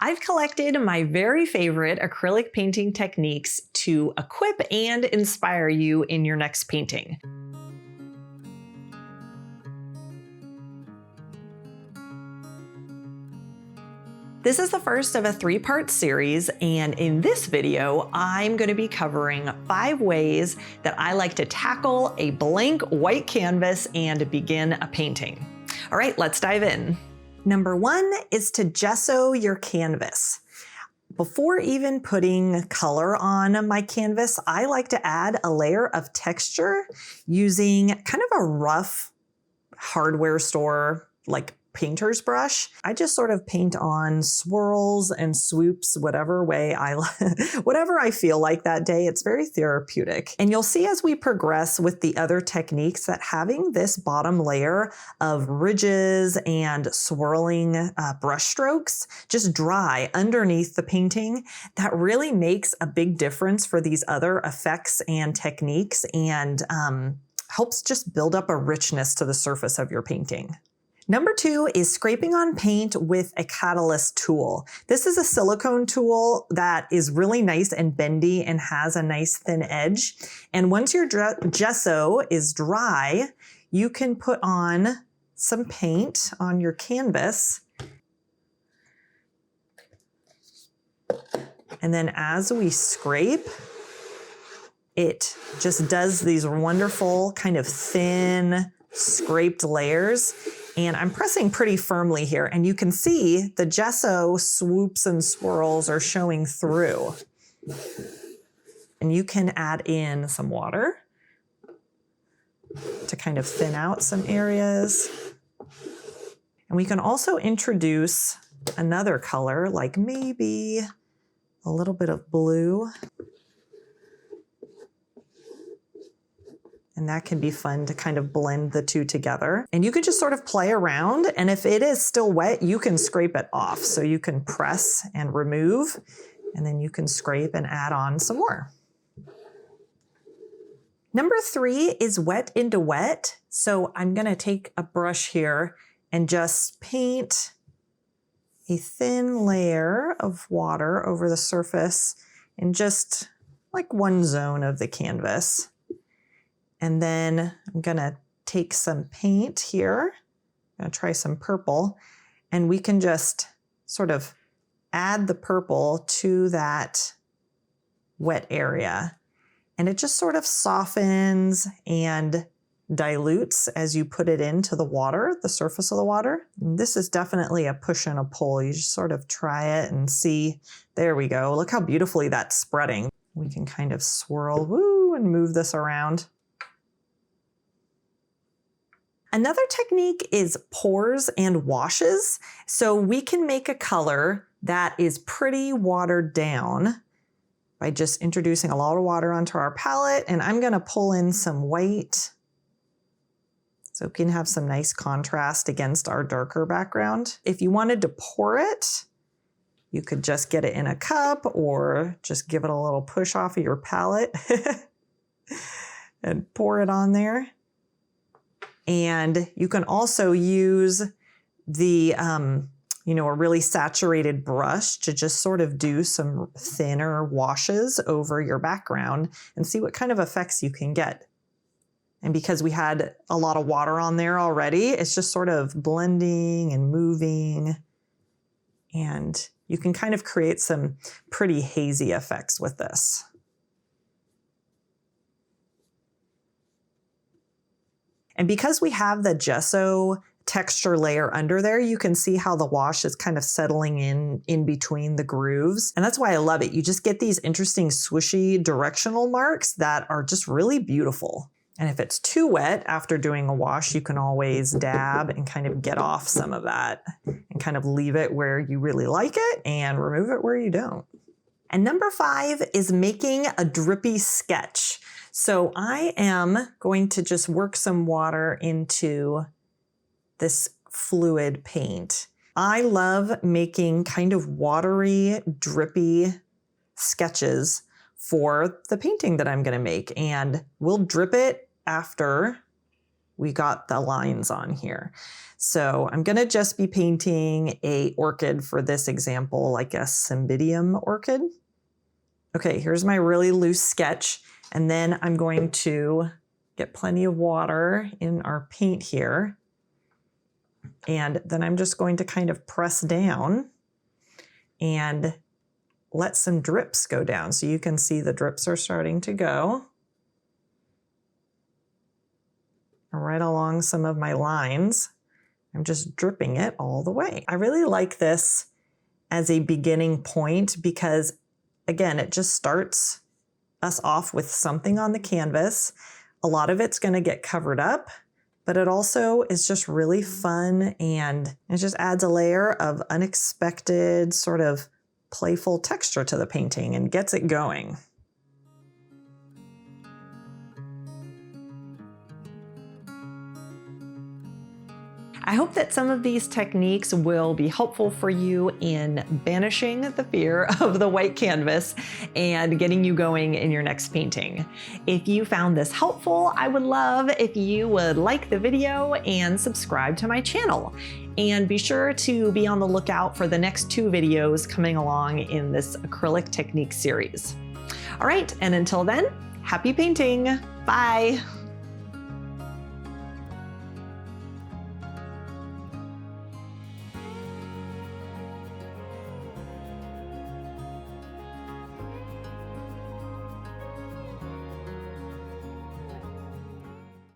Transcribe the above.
I've collected my very favorite acrylic painting techniques to equip and inspire you in your next painting. This is the first of a 3-part series, and in this video, I'm going to be covering 5 ways that I like to tackle a blank white canvas and begin a painting. All right, let's dive in. Number 1 is to gesso your canvas. Before even putting color on my canvas, I like to add a layer of texture using kind of a rough hardware store, like painter's brush. I just sort of paint on swirls and swoops, whatever I feel like that day. It's very therapeutic. And you'll see as we progress with the other techniques that having this bottom layer of ridges and swirling brush strokes just dry underneath the painting, that really makes a big difference for these other effects and techniques, and helps just build up a richness to the surface of your painting. Number 2 is scraping on paint with a catalyst tool. This is a silicone tool that is really nice and bendy and has a nice thin edge. And once your gesso is dry, you can put on some paint on your canvas. And then as we scrape, it just does these wonderful kind of thin scraped layers. And I'm pressing pretty firmly here, and you can see the gesso swoops and swirls are showing through. And you can add in some water to kind of thin out some areas. And we can also introduce another color, like maybe a little bit of blue. And that can be fun to kind of blend the two together. And you could just sort of play around, and if it is still wet, you can scrape it off. So you can press and remove, and then you can scrape and add on some more. Number 3 is wet into wet. So I'm gonna take a brush here and just paint a thin layer of water over the surface in just like one zone of the canvas. And then I'm gonna take some paint here. I'm gonna try some purple, and we can just sort of add the purple to that wet area. And it just sort of softens and dilutes as you put it into the water, the surface of the water. And this is definitely a push and a pull. You just sort of try it and see. There we go. Look how beautifully that's spreading. We can kind of swirl, and move this around. Another technique is pours and washes. So we can make a color that is pretty watered down by just introducing a lot of water onto our palette. And I'm gonna pull in some white so we can have some nice contrast against our darker background. If you wanted to pour it, you could just get it in a cup or just give it a little push off of your palette and pour it on there. And you can also use the, a really saturated brush to just sort of do some thinner washes over your background and see what kind of effects you can get. And because we had a lot of water on there already, it's just sort of blending and moving. And you can kind of create some pretty hazy effects with this. And because we have the gesso texture layer under there, you can see how the wash is kind of settling in between the grooves. And that's why I love it. You just get these interesting swooshy directional marks that are just really beautiful. And if it's too wet after doing a wash, you can always dab and kind of get off some of that and kind of leave it where you really like it and remove it where you don't. And number 5 is making a drippy sketch. So I am going to just work some water into this fluid paint. I love making kind of watery, drippy sketches for the painting that I'm gonna make. And we'll drip it after we got the lines on here. So I'm gonna just be painting a orchid for this example, like a cymbidium orchid. Okay, here's my really loose sketch. And then I'm going to get plenty of water in our paint here. And then I'm just going to kind of press down and let some drips go down. So you can see the drips are starting to go right along some of my lines. I'm just dripping it all the way. I really like this as a beginning point because, again, it just starts us off with something on the canvas. A lot of it's going to get covered up, but it also is just really fun, and it just adds a layer of unexpected sort of playful texture to the painting and gets it going. I hope that some of these techniques will be helpful for you in banishing the fear of the white canvas and getting you going in your next painting. If you found this helpful, I would love if you would like the video and subscribe to my channel. And be sure to be on the lookout for the next 2 videos coming along in this acrylic technique series. All right, and until then, happy painting. Bye.